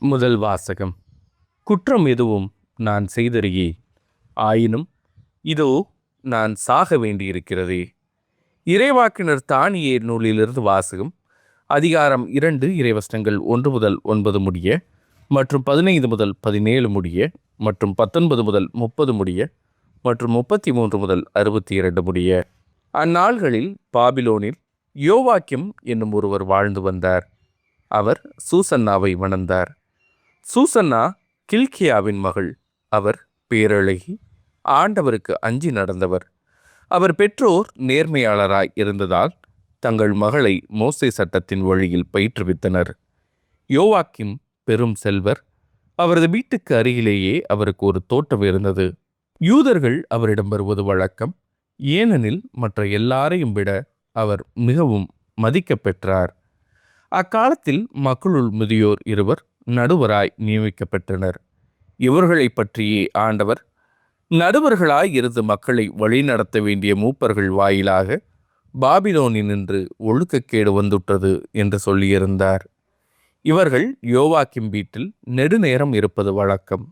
முதல் வாசகம். குற்றம் எதுவும் நான் செய்தறியே, ஆயினும் இதோ நான் சாக வேண்டியிருக்கிறதே. இறைவாக்கினர் தானியேல் நூலிலிருந்து வாசகம். அதிகாரம் 2, இறைவசனங்கள் 1 முதல் 9 முடிய, மற்றும் 15 முதல் 17 முடிய, மற்றும் 19 முதல் 30 முடிய, மற்றும் 33 முதல் 62 முடிய. அந்நாள்களில் பாபிலோனில் யோவாக்கிம் என்னும் ஒருவர் வாழ்ந்து வந்தார். அவர் சூசன்னாவை மணந்தார். சூசன்னா கில்கியாவின் மகள். அவர் பேரழகி, ஆண்டவருக்கு அஞ்சி நடந்தவர். அவர் பெற்றோர் நேர்மையாளராய் இருந்ததால் தங்கள் மகளை மோசே சட்டத்தின் வழியில் பயிற்றுவித்தனர். யோவாக்கிம் பெரும் செல்வர். அவரது வீட்டுக்கு அருகிலேயே அவருக்கு ஒரு தோட்டம் இருந்தது. யூதர்கள் அவரிடம் வருவது வழக்கம். ஏனெனில் மற்ற எல்லாரையும் விட அவர் மிகவும் மதிக்க பெற்றார். அக்காலத்தில் மக்களுள் முதியோர் இருவர் நடுவராய் நியமிக்கப்பட்டனர். இவர்களை பற்றியே ஆண்டவர், நடுவர்களாய் இருந்து மக்களை வழிநடத்த வேண்டிய மூப்பர்கள் வாயிலாக பாபிலோனினின்று ஒழுக்கக்கேடு வந்துட்டது என்று சொல்லியிருந்தார். இவர்கள் யோவாக்கிம் வீட்டில் நெடுநேரம் இருப்பது வழக்கம்.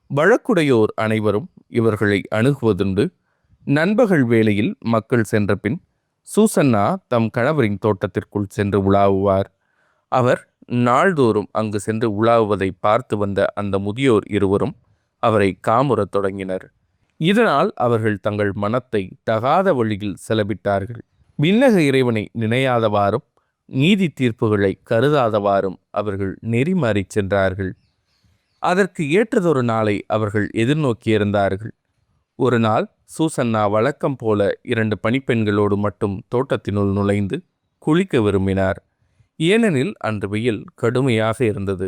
வழக்குடையோர் அனைவரும் இவர்களை அணுகுவதுண்டு. நண்பகல் வேளையில் மக்கள் சென்ற பின் சூசன்னா தம் கணவரின் தோட்டத்திற்குள் சென்று உலாவுவார். அவர் நாள்தோறும் அங்கு சென்று உலாவுவதை பார்த்து வந்த அந்த முதியோர் இருவரும் அவரை காமுறத் தொடங்கினர். இதனால் அவர்கள் தங்கள் மனத்தை தகாத வழியில் செலவிட்டார்கள். விண்ணக இறைவனை நினையாதவாறும் நீதி தீர்ப்புகளை கருதாதவாறும் அவர்கள் நெறிமாறிச் சென்றார்கள். அதற்கு ஏற்றதொரு நாளை அவர்கள் எதிர்நோக்கியிருந்தார்கள். ஒரு நாள் சூசன்னா வழக்கம் போல 2 பணிப்பெண்களோடு மட்டும் தோட்டத்தினுள் நுழைந்து குளிக்க விரும்பினார். ஏனெனில் அன்று வெயில் கடுமையாக இருந்தது.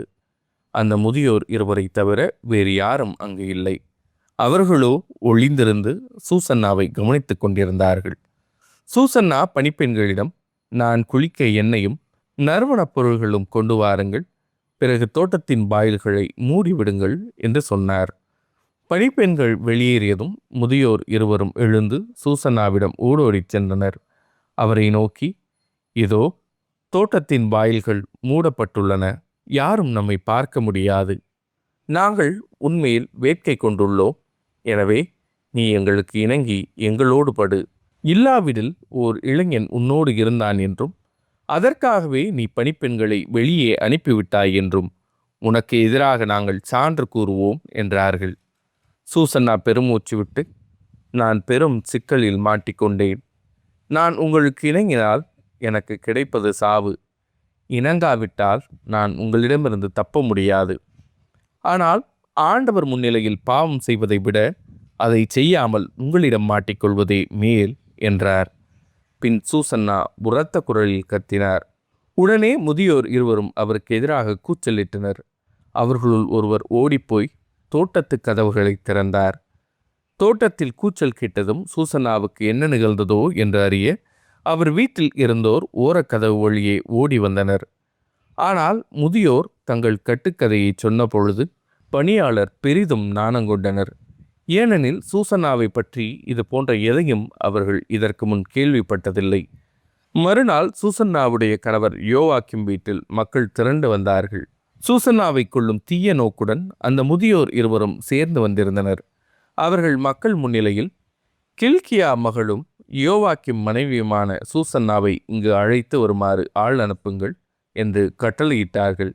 அந்த முதியோர் இருவரை தவிர வேறு யாரும் அங்கு இல்லை. அவர்களோ ஒளிந்திருந்து சூசன்னாவை கவனித்துக் கொண்டிருந்தார்கள். சூசன்னா பணிப்பெண்களிடம், நான் குளிக்க எண்ணெயும் நறுமணப் பொருள்களும் கொண்டு வாருங்கள், பிறகு தோட்டத்தின் வாயில்களை மூடிவிடுங்கள் என்று சொன்னார். பணிப்பெண்கள் வெளியேறியதும் முதியோர் இருவரும் எழுந்து சூசன்னாவிடம் ஓடோடிச் சென்றனர். அவரை நோக்கி, இதோ தோட்டத்தின் வாயில்கள் மூடப்பட்டுள்ளன, யாரும் நம்மை பார்க்க முடியாது. நாங்கள் உன்மேல் வேட்கை கொண்டுள்ளோம். எனவே நீ எங்களுக்கு இணங்கி எங்களோடு படு. இல்லாவிடில் ஓர் இளைஞன் உன்னோடு இருந்தான் என்றும் அதற்காகவே நீ பணிப்பெண்களை வெளியே அனுப்பிவிட்டாய் என்றும் உனக்கு எதிராக நாங்கள் சான்று கூறுவோம் என்றார்கள். சூசன்னா பெருமூச்சு விட்டு, நான் பெரும் சிக்கலில் மாட்டிக்கொண்டேன். நான் உங்களுக்கு இணங்கினால் எனக்கு கிடைப்பது சாவு. இணங்காவிட்டால் நான் உங்களிடமிருந்து தப்ப முடியாது. ஆனால் ஆண்டவர் முன்னிலையில் பாவம் செய்வதை விட அதை செய்யாமல் உங்களிடம் மாட்டிக்கொள்வதே மேல் என்றார். பின் சூசன்னா உரத்த குரலில் கத்தினார். உடனே முதியோர் இருவரும் அவருக்கு எதிராக கூச்சலிட்டனர். அவர்களுள் ஒருவர் ஓடிப்போய் தோட்டத்து கதவுகளை திறந்தார். தோட்டத்தில் கூச்சல் கேட்டதும் சூசன்னாவுக்கு என்ன நிகழ்ந்ததோ என்று அறிய அவர் வீட்டில் இருந்தோர் ஓரக்கதவு வழியே ஓடி வந்தனர். ஆனால் முதியோர் தங்கள் கட்டுக்கதையை சொன்ன பொழுது பணியாளர் பெரிதும் நாணங்கொண்டனர். ஏனெனில் சூசன்னாவை பற்றி இது போன்ற எதையும் அவர்கள் இதற்கு முன் கேள்விப்பட்டதில்லை. மறுநாள் சூசன்னாவுடைய கணவர் யோவாக்கிம் வீட்டில் மக்கள் திரண்டு வந்தார்கள். சூசன்னாவை கொள்ளும் தீய நோக்குடன் அந்த முதியோர் இருவரும் சேர்ந்து வந்திருந்தனர். அவர்கள் மக்கள் முன்னிலையில், கில்கியா மகளும் யோவாக்கிம் மனைவியுமான சூசன்னாவை இங்கு அழைத்து வருமாறு ஆள் அனுப்புங்கள் என்று கட்டளையிட்டார்கள்.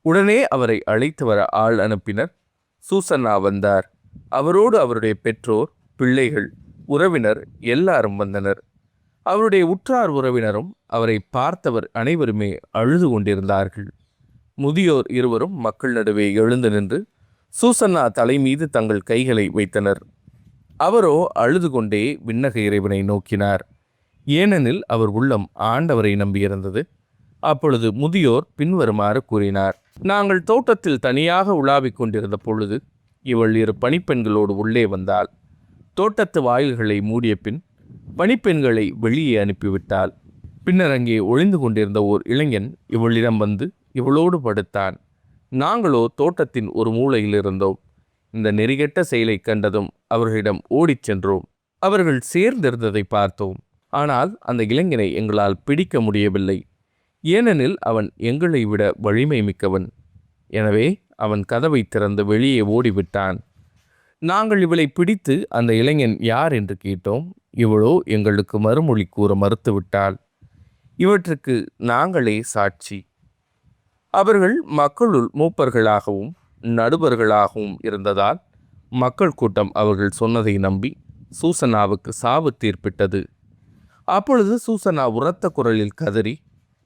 உடனே அவரை அழைத்து வர ஆள் அனுப்பினர். சூசன்னா வந்தார். அவரோடு அவருடைய பெற்றோர், பிள்ளைகள், உறவினர் எல்லாரும் வந்தனர். அவருடைய உற்றார் உறவினரும் அவரை பார்த்தவர் அனைவருமே அழுது கொண்டிருந்தார்கள். முதியோர் இருவரும் மக்கள் நடுவே எழுந்து நின்று சூசன்னா தலை மீது தங்கள் கைகளை வைத்தனர். அவரோ அழுது கொண்டே விண்ணக இறைவனை நோக்கினார். ஏனெனில் அவர் உள்ளம் ஆண்டவரை நம்பியிருந்தது. அப்பொழுது முதியோர் பின்வருமாறு கூறினார். நாங்கள் தோட்டத்தில் தனியாக உலாவிக் கொண்டிருந்த பொழுது இவள் 2 பணிப்பெண்களோடு உள்ளே வந்தாள். தோட்டத்து வாயில்களை மூடிய பின் பணிப்பெண்களை வெளியே அனுப்பிவிட்டாள். பின்னர் அங்கே ஒளிந்து கொண்டிருந்த ஓர் இளைஞன் இவளிடம் வந்து இவளோடு படுத்தான். நாங்களோ தோட்டத்தின் ஒரு மூலையில் இருந்தோம். இந்த நெறிகெட்ட செயலை கண்டதும் அவர்களிடம் ஓடிச் சென்றோம். அவர்கள் சேர்ந்திருந்ததை பார்த்தோம். ஆனால் அந்த இளைஞனை எங்களால் பிடிக்க முடியவில்லை. ஏனெனில் அவன் எங்களை விட வலிமை மிக்கவன். எனவே அவன் கதவை திறந்து வெளியே ஓடிவிட்டான். நாங்கள் இவளை பிடித்து அந்த இளைஞன் யார் என்று கேட்டோம். இவளோ எங்களுக்கு மறுமொழி கூற மறுத்துவிட்டாள். இவற்றுக்கு நாங்களே சாட்சி. அவர்கள் மக்களுள் மூப்பர்களாகவும் நடுவர்களாகவும் இருந்ததால் மக்கள் கூட்டம் அவர்கள் சொன்னதை நம்பி சூசனாவுக்கு சாவு தீர்ப்பிட்டது. அப்பொழுது சூசனா உரத்த குரலில் கதறி,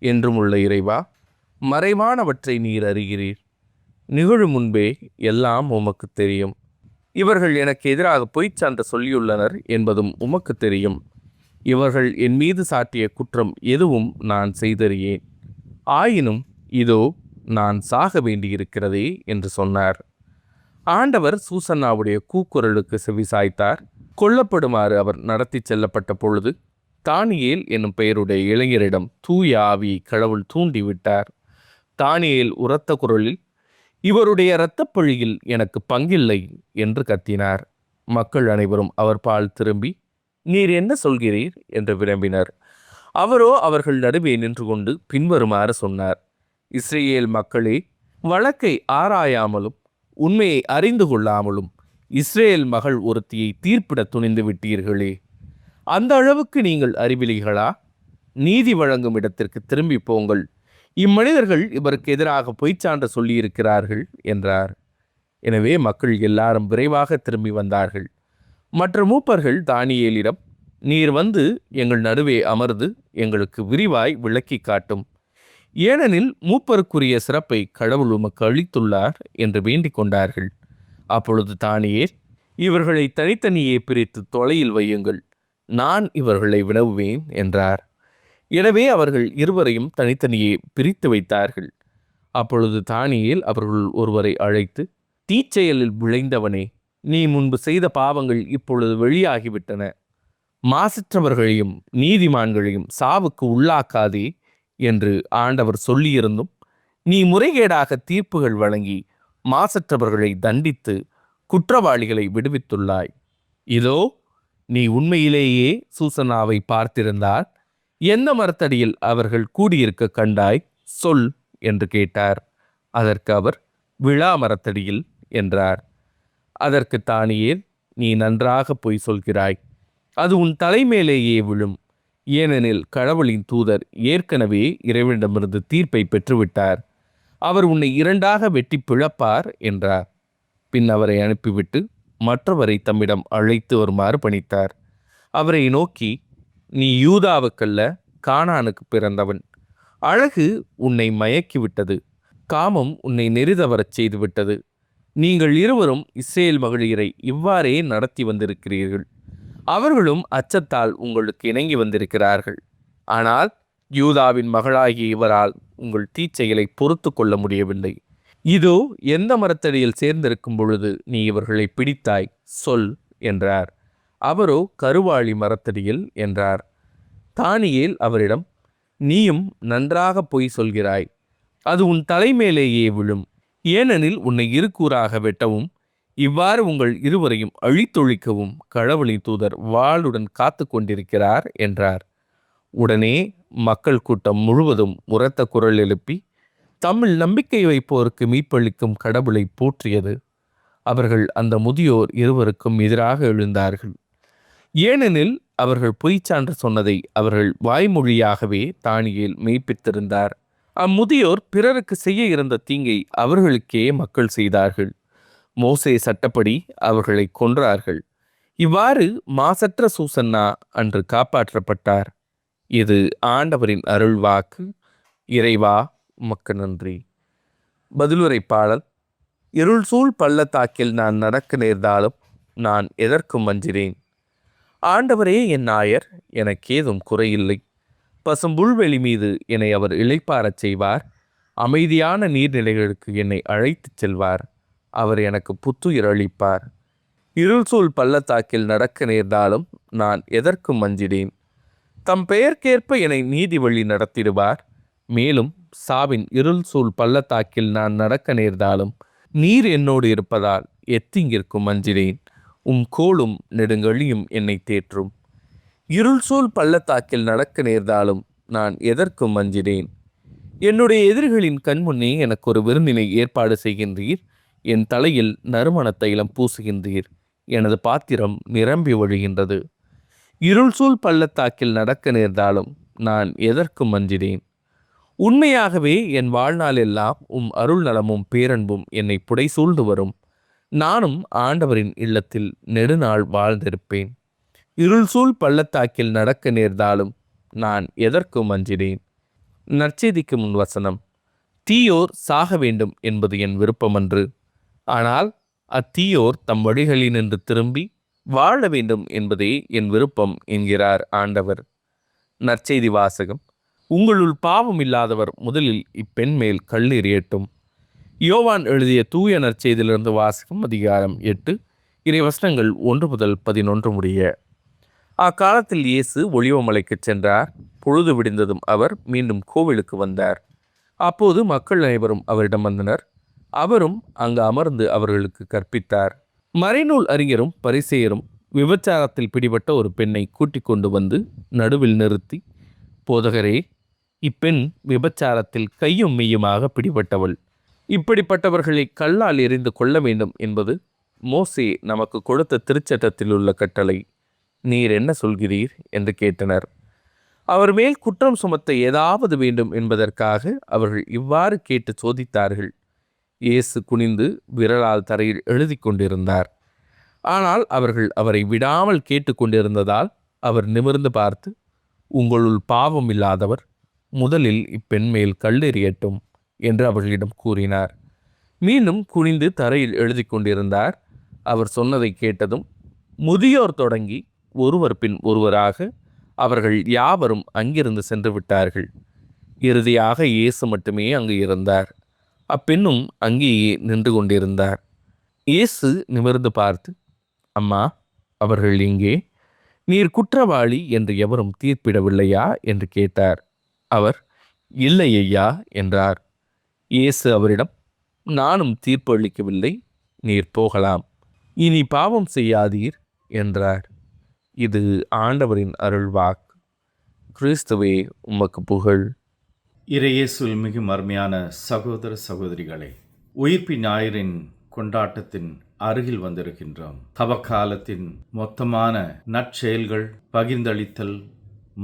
என்றும் உள்ள இறைவா, மறைவானவற்றை நீர் அறிகிறீர். நிகழும் முன்பே எல்லாம் உமக்கு தெரியும். இவர்கள் எனக்கு எதிராக பொய்ச் சான்று சொல்லியுள்ளனர் என்பதும் உமக்கு தெரியும். இவர்கள் என் மீது சாட்டிய குற்றம் எதுவும் நான் செய்தறியேன். ஆயினும் இதோ நான் சாக வேண்டியிருக்கிறதே என்று சொன்னார். ஆண்டவர் சூசன்னாவுடைய கூக்குரலுக்கு செவிசாய்த்தார். கொல்லப்படுமாறு அவர் நடத்தி செல்லப்பட்ட பொழுது தானியேல் என்னும் பெயருடைய இளைஞரிடம் தூய ஆவியை கடவுள் தூண்டிவிட்டார். தானியேல் உரத்த குரலில், இவருடைய இரத்தப்பழியில் எனக்கு பங்கில்லை என்று கத்தினார். மக்கள் அனைவரும் அவர் பால் திரும்பி, நீர் என்ன சொல்கிறீர் என்று விரும்பினர். அவரோ அவர்கள் நடுவே நின்று கொண்டு பின்வருமாறு சொன்னார். இஸ்ரேல் மக்களே, வழக்கை ஆராயாமலும் உண்மையை அறிந்து கொள்ளாமலும் இஸ்ரேல் மகள் ஒருத்தியை தீர்ப்பிட துணிந்து விட்டீர்களே. அந்த அளவுக்கு நீங்கள் அறிவிலிகளா? நீதி வழங்கும் இடத்திற்கு திரும்பி போங்கள். இம்மனிதர்கள் இவருக்கு எதிராக பொய்ச்சான்று சொல்லியிருக்கிறார்கள் என்றார். எனவே மக்கள் எல்லாரும் விரைவாக திரும்பி வந்தார்கள். மற்ற மூப்பர்கள் தானியேலிடம், நீர் வந்து எங்கள் நடுவே அமர்ந்து எங்களுக்கு விரிவாய் விளக்கி காட்டும். ஏனெனில் மூப்பருக்குரிய சிறப்பை கடவுள் உமக்கு அளித்துள்ளார் என்று வேண்டிக் கொண்டார்கள். அப்பொழுது தானியேல், இவர்களை தனித்தனியே பிரித்து தொலையில் வையுங்கள், நான் இவர்களை வினவுவேன் என்றார். எனவே அவர்கள் இருவரையும் தனித்தனியே பிரித்து வைத்தார்கள். அப்பொழுது தானியேல் அவர்கள் ஒருவரை அழைத்து, தீச்செயலில் விளைந்தவனே, நீ முன்பு செய்த பாவங்கள் இப்பொழுது வெளியாகிவிட்டன. மாசற்றவர்களையும் நீதிமான்களையும் சாவுக்கு உள்ளாக்காதே என்று ஆண்டவர் சொல்லியிருந்தும் நீ முறைகேடாக தீர்ப்புகள் வழங்கி மாசற்றவர்களை தண்டித்து குற்றவாளிகளை விடுவித்துள்ளாய். இதோ நீ உண்மையிலேயே சூசனாவை பார்த்திருந்தால் எந்த மரத்தடியில் அவர்கள் கூடியிருக்க கண்டாய் சொல் என்று கேட்டார். அதற்கு அவர், விழா மரத்தடியில் என்றார். அதற்கு தானியேல், நீ நன்றாக பொய் சொல்கிறாய். அது உன் தலைமேலேயே விழும். ஏனெனில் கடவுளின் தூதர் ஏற்கனவே இறைவனிடமிருந்து தீர்ப்பை பெற்றுவிட்டார். அவர் உன்னை இரண்டாக வெட்டி பிளப்பார் என்றார். பின் அவரை அனுப்பிவிட்டு மற்றவரை தம்மிடம் அழைத்து வருமாறு பணித்தார். அவரை நோக்கி, நீ யூதாவுக்கல்ல கானானுக்கு பிறந்தவன். அழகு உன்னை மயக்கிவிட்டது, காமம் உன்னை நெறிதவரச் செய்துவிட்டது. நீங்கள் இருவரும் இஸ்ரேல் மகளிரை இவ்வாறே நடத்தி வந்திருக்கிறீர்கள். அவர்களும் அச்சத்தால் உங்களுக்கு இணங்கி வந்திருக்கிறார்கள். ஆனால் யூதாவின் மகளாகிய இவரால் உங்கள் தீச்செயலை பொறுத்து கொள்ள முடியவில்லை. இதோ எந்த மரத்தடியில் சேர்ந்திருக்கும் பொழுது நீ இவர்களை பிடித்தாய் சொல் என்றார். அவரோ கருவாளி மரத்தடியில் என்றார். தானியேல் அவரிடம், நீயும் நன்றாக பொய் சொல்கிறாய். அது உன் தலைமேலேயே விழும். ஏனெனில் உன்னை இருக்கூறாக வெட்டவும் இவ்வாறு உங்கள் இருவரையும் அழித்தொழிக்கவும் கடவுளின் தூதர் வாளுடன் காத்து கொண்டிருக்கிறார் என்றார். உடனே மக்கள் கூட்டம் முழுவதும் உரத்த குரல் எழுப்பி தம்மில் நம்பிக்கை வைப்போருக்கு மீட்பளிக்கும் கடவுளை போற்றியது. அவர்கள் அந்த முதியோர் இருவருக்கும் எதிராக எழுந்தார்கள். ஏனெனில் அவர்கள் பொய்ச்சான்று சொன்னதை அவர்கள் வாய்மொழியாகவே தானியேல் மெய்ப்பித்திருந்தார். அம்முதியோர் பிறருக்கு செய்ய இருந்த தீங்கை அவர்களுக்கே மக்கள் செய்தார்கள். மோசே சட்டப்படி அவர்களை கொன்றார்கள். இவ்வாறு மாசற்ற சூசன்னா அன்று காப்பாற்றப்பட்டார். இது ஆண்டவரின் அருள் வாக்கு. இறைவா உமக்கு நன்றி. பதிலுரை பாடல். இருள் சூழ் பள்ளத்தாக்கில் நான் நடக்க நேர்ந்தாலும் நான் எதற்கும் அஞ்சினேன். ஆண்டவரே என் நாயர், எனக்கேதும் குறையில்லை. பசும்புல்வெளி மீது என்னை அவர் இளைப்பாரச் செய்வார். அமைதியான நீர்நிலைகளுக்கு என்னை அழைத்துச் செல்வார். அவர் எனக்கு புத்துயிர் அளிப்பார். இருள் சூழ் பள்ளத்தாக்கில் நடக்க நேர்ந்தாலும் நான் எதற்கும் அஞ்சினேன். தம் பெயர்க்கேற்ப என்னை நீதி வழி நடத்திடுவார். மேலும் சாவின் இருள் சூழ் பள்ளத்தாக்கில் நான் நடக்க நேர்ந்தாலும் நீர் என்னோடு இருப்பதால் எத்திங்கிற்கும் அஞ்சினேன். கோலும் நெடுங்கழியும் என்னை தேற்றும். இருள் சூழ் பள்ளத்தாக்கில் நடக்க நேர்ந்தாலும் நான் எதற்கும் அஞ்சினேன். என்னுடைய எதிரிகளின் கண்முன்னே எனக்கு ஒரு விருந்தினை ஏற்பாடு செய்கின்றீர். என் தலையில் நறுமண தைலம் பூசுகின்றீர். எனது பாத்திரம் நிரம்பி வழிகின்றது. இருள் சூழ் பள்ளத்தாக்கில் நடக்க நேர்ந்தாலும் நான் எதற்கும் அஞ்சினேன். உண்மையாகவே என் வாழ்நாள் எல்லாம் அருள் நலமும் பேரன்பும் என்னை புடைசூழ்ந்து வரும். நானும் ஆண்டவரின் இல்லத்தில் நெடுநாள் வாழ்ந்திருப்பேன். இருள் சூழ் பள்ளத்தாக்கில் நடக்க நேர்ந்தாலும் நான் எதற்கும் அஞ்சினேன். நற்செய்திக்கு முன் வசனம். தீயோர் சாக வேண்டும் என்பது என் விருப்பமன்று, ஆனால் அத்தீயோர் தம் வழிகளினின்று திரும்பி வாழ வேண்டும் என்பதே என் விருப்பம் என்கிறார் ஆண்டவர். நற்செய்தி வாசகம். உங்களுள் பாவம் இல்லாதவர் முதலில் இப்பெண் மேல் கல் எறியட்டும். யோவான் எழுதிய தூய நற்செய்தியிலிருந்து வாசகம். அதிகாரம் 8 இறைவசனங்கள் 1 முதல் 11 முடிய. அக்காலத்தில் இயேசு ஒலிவமலைக்கு சென்றார். பொழுது விடிந்ததும் அவர் மீண்டும் கோவிலுக்கு வந்தார். அப்போது மக்கள் அனைவரும் அவரிடம் வந்தனர். அவரும் அங்கு அமர்ந்து அவர்களுக்கு கற்பித்தார். மறைநூல் அறிஞரும் பரிசேயரும் விபச்சாரத்தில் பிடிபட்ட ஒரு பெண்ணை கூட்டிக் கொண்டு வந்து நடுவில் நிறுத்தி, போதகரே, இப்பெண் விபச்சாரத்தில் கையும் மெய்யுமாக பிடிபட்டவள். இப்படிப்பட்டவர்களை கல்லால் எறிந்து கொள்ள வேண்டும் என்பது மோசே நமக்கு கொடுத்த திருச்சட்டத்தில் உள்ள கட்டளை. நீர் என்ன சொல்கிறீர் என்று கேட்டனர். அவர் மேல் குற்றம் சுமத்த ஏதாவது வேண்டும் என்பதற்காக அவர்கள் இவ்வாறு கேட்டு சோதித்தார்கள். இயேசு குனிந்து விரலால் தரையில் எழுதி கொண்டிருந்தார். ஆனால் அவர்கள் அவரை விடாமல் கேட்டு கொண்டிருந்ததால் அவர் நிமிர்ந்து பார்த்து, உங்களுள் பாவம் இல்லாதவர் முதலில் இப்பெண் மேல் கல்லெறியட்டும் என்று அவர்களிடம் கூறினார். மீண்டும் குனிந்து தரையில் எழுதி கொண்டிருந்தார். அவர் சொன்னதை கேட்டதும் முதியோர் தொடங்கி ஒருவர் பின் ஒருவராக அவர்கள் யாவரும் அங்கிருந்து சென்று விட்டார்கள். இறுதியாக இயேசு மட்டுமே அங்கு இருந்தார். அப்பெண்ணும் அங்கேயே நின்று கொண்டிருந்தார். இயேசு நிமிர்ந்து பார்த்து, அம்மா, அவர்கள் எங்கே? நீர் குற்றவாளி என்று எவரும் தீர்ப்பிடவில்லையா என்று கேட்டார். அவர், இல்லை ஐயா என்றார். இயேசு அவரிடம், நானும் தீர்ப்பு அளிக்கவில்லை, நீர் போகலாம், இனி பாவம் செய்யாதீர் என்றார். இது ஆண்டவரின் அருள்வாக்கு. கிறிஸ்துவே, உமக்கு புகழ். இறையேசுவில் மிகவும் அருமையான சகோதர சகோதரிகளே, உயிர்ப்பு ஞாயிறின் கொண்டாட்டத்தின் அருகில் வந்திருக்கின்றோம். தவக்காலத்தின் மொத்தமான நற்செயல்கள், பகிர்ந்தளித்தல்,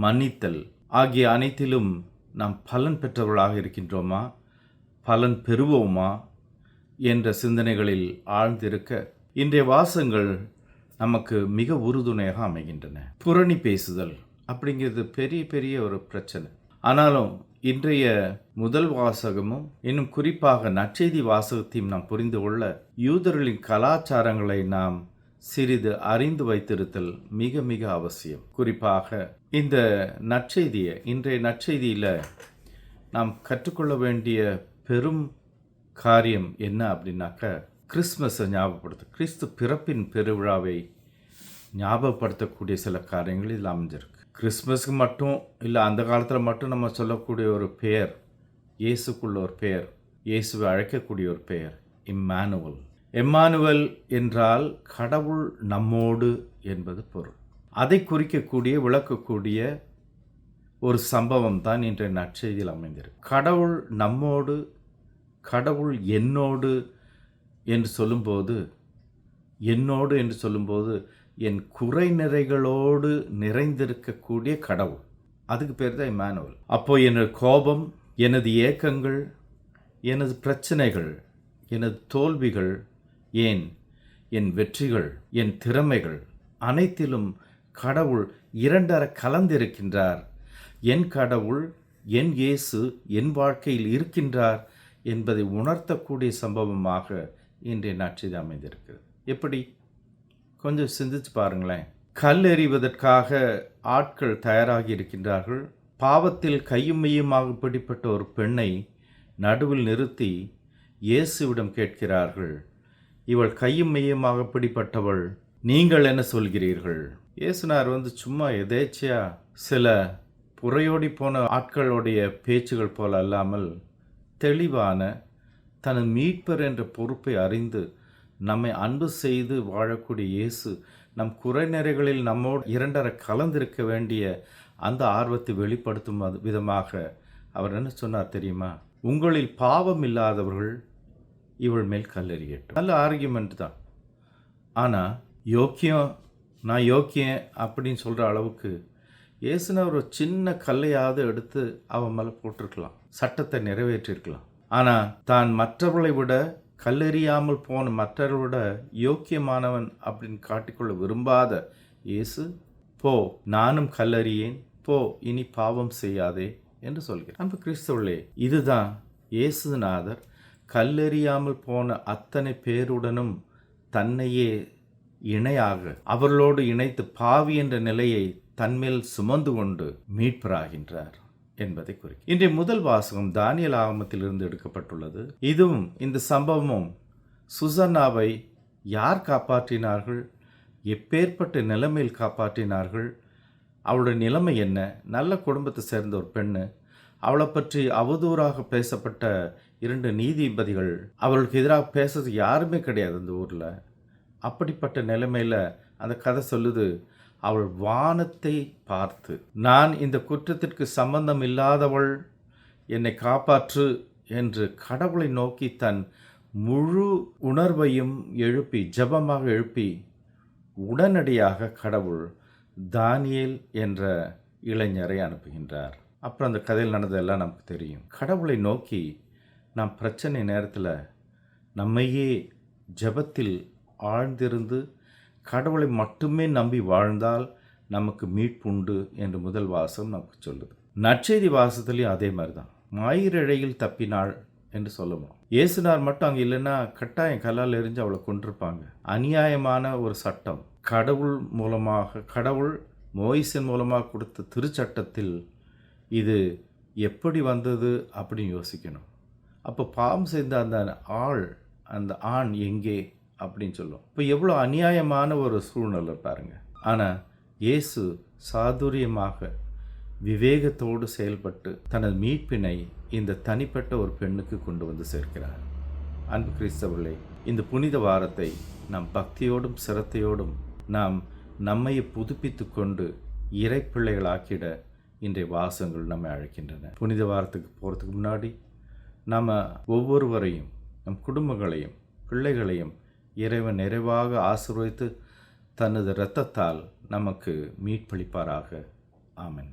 மன்னித்தல் ஆகிய அனைத்திலும் நாம் பலன் பெற்றவர்களாக இருக்கின்றோமா, பலன் பெறுவோமா என்ற சிந்தனைகளில் ஆழ்ந்திருக்க இன்றைய வாசகங்கள் நமக்கு மிக உறுதுணையாக அமைகின்றன. புரணி பேசுதல் அப்படிங்கிறது பெரிய பெரிய ஒரு பிரச்சனை. ஆனாலும் இன்றைய முதல் வாசகமும் இன்னும் குறிப்பாக நற்செய்தி வாசகத்தையும் நாம் புரிந்து கொள்ள யூதர்களின் கலாச்சாரங்களை நாம் சிறிது அறிந்து வைத்திருத்தல் மிக மிக அவசியம். குறிப்பாக இந்த நற்செய்தியை, இன்றைய நற்செய்தியில் நாம் கற்றுக்கொள்ள வேண்டிய பெரும் காரியம் என்ன அப்படின்னாக்க, கிறிஸ்மஸை ஞாபகப்படுத்து, கிறிஸ்து பிறப்பின் பெருவிழாவை ஞாபகப்படுத்தக்கூடிய சில காரியங்கள் இதில் அமைஞ்சிருக்கு. கிறிஸ்மஸுக்கு மட்டும் இல்லை, அந்த காலத்தில் மட்டும் நம்ம சொல்லக்கூடிய ஒரு பெயர், இயேசுக்குள்ள ஒரு பெயர், இயேசுவை அழைக்கக்கூடிய ஒரு பெயர் இம்மானுவல். எம்மானுவல் என்றால் கடவுள் நம்மோடு என்பது பொருள். அதை குறிக்கக்கூடிய, விளக்கக்கூடிய ஒரு சம்பவம் தான் இன்றைய நற்செய்தியில் அமைந்திருக்கு. கடவுள் நம்மோடு, கடவுள் என்னோடு என்று சொல்லும்போது, என்னோடு என்று சொல்லும்போது என் குறை நிறைகளோடு நிறைந்திருக்கக்கூடிய கடவுள், அதுக்கு பேர் தான் இம்மானுவல். அப்போ எனது கோபம், எனது ஏக்கங்கள், எனது பிரச்சனைகள், எனது தோல்விகள், ஏன் என் வெற்றிகள், என் திறமைகள் அனைத்திலும் கடவுள் இரண்டர கலந்திருக்கின்றார். என் கடவுள், என் இயேசு என் வாழ்க்கையில் இருக்கின்றார் என்பதை உணர்த்தக்கூடிய சம்பவமாக இன்றைய நற்செய்தி அமைந்திருக்கிறது. எப்படி? கொஞ்சம் சிந்திச்சு பாருங்களேன். கல் எறிவதற்காக ஆட்கள் தயாராகி இருக்கின்றார்கள். பாவத்தில் கையும் மெய்யுமாக பிடிப்பட்ட ஒரு பெண்ணை நடுவில் நிறுத்தி இயேசுவிடம் கேட்கிறார்கள், இவள் கையும் மெய்யுமாக பிடிப்பட்டவள், நீங்கள் என்ன சொல்கிறீர்கள்? இயேசுனார் சும்மா எதேச்சையா சில புறையோடி போன ஆட்களுடைய பேச்சுகள் போல அல்லாமல் தெளிவான, தனது மீட்பர் என்ற பொறுப்பை அறிந்து நம்மை அன்பு செய்து வாழக்கூடிய இயேசு நம் குறைநிறைகளில் நம்மோடு இரண்டர கலந்திருக்க வேண்டிய அந்த ஆர்வத்தை வெளிப்படுத்தும் விதமாக அவர் என்ன சொன்னார் தெரியுமா? உங்களில் பாவம் இல்லாதவர்கள் இவள் மேல் கல்லெறியட்டும். நல்ல ஆர்கியூமெண்ட் தான். ஆனால் நான் யோக்கியம் அப்படின்னு சொல்கிற அளவுக்கு இயேசுனர் ஒரு சின்ன கல்லையாவது எடுத்து அவன் மேலே போட்டிருக்கலாம், சட்டத்தை நிறைவேற்றிருக்கலாம். ஆனால் தான் மற்றவர்களை விட கல்லெறியாமல் போன மற்றவர்களை விட யோக்கியமானவன் அப்படின்னு காட்டிக்கொள்ள விரும்பாத இயேசு, போ நானும் கல்லறியேன், போ இனி பாவம் செய்யாதே என்று சொல்கிறார். அன்பு கிறிஸ்தவர்களே, இதுதான் இயேசுநாதர் கல்லெறியாமல் போன அத்தனை பேருடனும் தன்னையே இணையாக அவர்களோடு இணைத்து பாவி என்ற நிலையை தன்மேல் சுமந்து கொண்டு மீட்பராகின்றார் என்பதை குறிக்கும். இன்றைய முதல் வாசகம் தானியேல் ஆகமத்திலிருந்து எடுக்கப்பட்டுள்ளது. இதுவும் இந்த சம்பவமும் சுசன்னாவை யார் காப்பாற்றினார்கள், எப்பேற்பட்ட நிலைமையில் காப்பாற்றினார்கள், அவளுடைய நிலைமை என்ன, நல்ல குடும்பத்தை சேர்ந்த ஒரு பெண்ணு, அவளை பற்றி அவதூறாக பேசப்பட்ட 2 நீதிபதிகள், அவர்களுக்கு எதிராக பேசுறது யாருமே கிடையாது அந்த ஊரில். அப்படிப்பட்ட நிலைமையில் அந்த கதை சொல்லுது, அவள் வானத்தை பார்த்து, நான் இந்த குற்றத்திற்கு சம்பந்தம் இல்லாதவள், என்னை காப்பாற்று என்று கடவுளை நோக்கி தன் முழு உணர்வையும் எழுப்பி, ஜெபமாக எழுப்பி, உடனடியாக கடவுள் தானியேல் என்ற இளைஞரை அனுப்புகின்றார். அப்புறம் அந்த கதையில் நடந்ததெல்லாம் நமக்கு தெரியும். கடவுளை நோக்கி நாம் பிரச்சனை நேரத்தில் நம்மையே ஜெபத்தில் ஆழ்ந்திருந்து கடவுளை மட்டுமே நம்பி வாழ்ந்தால் நமக்கு மீட்புண்டு என்று முதல் வாசகம் நமக்கு சொல்லுது. நற்செய்தி வாசத்துலேயும் அதே மாதிரி தான். ஞாயிறழையில் தப்பினாள் என்று சொல்லுவோம். இயேசுனார் மட்டும் அங்கே இல்லைன்னா கட்டாயம் கல்லால் எறிஞ்சு அவளை கொண்டிருப்பாங்க. அநியாயமான ஒரு சட்டம். கடவுள் மோயிசின் மூலமாக கொடுத்த திருச்சட்டத்தில் இது எப்படி வந்தது அப்படின்னு யோசிக்கணும். அப்போ பாவம் செய்த அந்த ஆண் எங்கே அப்படின்னு சொல்லுவோம். இப்போ எவ்வளோ அநியாயமான ஒரு சூழ்நிலை பாருங்கள். ஆனால் இயேசு சாதுரியமாக விவேகத்தோடு செயல்பட்டு தனது மீட்பினை இந்த தனிப்பட்ட ஒரு பெண்ணுக்கு கொண்டு வந்து சேர்க்கிறார். அன்பு கிறிஸ்தவர்களே, இந்த புனித வாரத்தை நாம் பக்தியோடும் சிரத்தையோடும் நாம் நம்மை புதுப்பித்து கொண்டு இறை பிள்ளைகளாக்கிட இன்றைய வாசங்கள் நம்மை அழைக்கின்றன. புனித வாரத்துக்கு போகிறதுக்கு முன்னாடி நாம் ஒவ்வொருவரையும், நம் குடும்பங்களையும் பிள்ளைகளையும் இறைவன் நிறைவாக ஆசீர்வதித்து தனது இரத்தத்தால் நமக்கு மீட்பளிப்பாராக. ஆமென்.